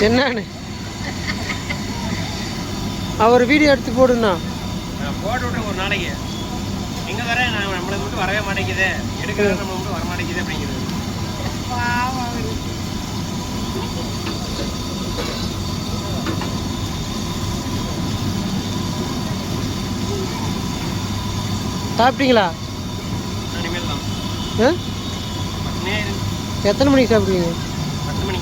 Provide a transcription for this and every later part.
என்னன்னு அவர் வீடியோ எடுத்து போடுண்ணா. போட்டு விட்றேன் ஒரு நாளைக்கு. எங்கே வர நம்மளுக்கு மட்டும் வரவே மாட்டேங்குது, எடுக்கிறது நம்ம மட்டும் வர மாட்டேங்குது அப்படிங்கிறது. சாப்பிட்டீங்களா? இனிமேல் தான். எத்தனை மணிக்கு சாப்பிடுவீங்க? 10 மணி.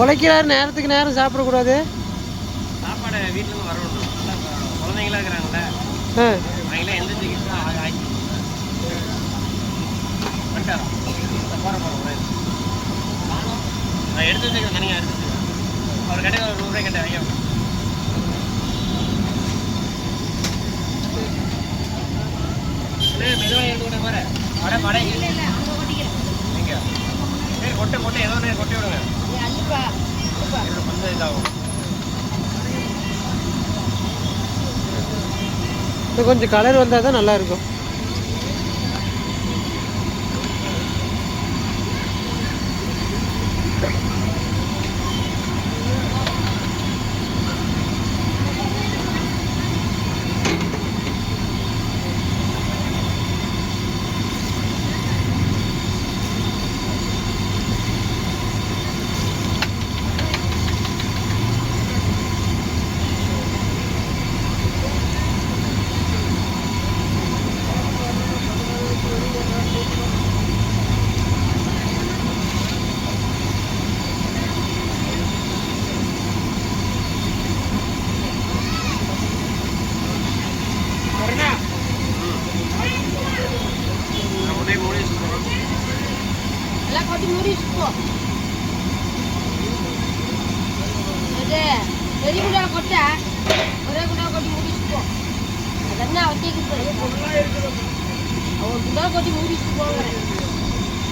உழைக்கிறாரு, நேரத்துக்கு நேரம் சாப்பிடக்கூடாது. சாப்பாடு வீட்டிலேருந்து வரணும். குழந்தைங்களா இருக்கிறாங்களே, அவங்களே எந்த சிகிச்சை ஆக்கி பண்ணிட்டாரா போகிறேன். நான் எடுத்து வச்சுக்கிறேன், தனியாக எடுத்து வச்சுக்கிறேன். அவர் கிட்ட ஒரு 100 ரூபாய் கேட்டேன், ஐயா மெதுவாக எடுத்து பாரு. வடை வடை நீங்க சரி கொட்டை கொட்டை ஏதோ ஒன்று கொட்டை விடுங்க. கொஞ்சம் இதாகும். கொஞ்சம் கலர் வந்தால் தான் நல்லா இருக்கும். Kopi muris kok. Ada. Jadi udah kota. Orang udah kopi muris kok. Karena awalnya gitu. Awal udah kopi muris kok.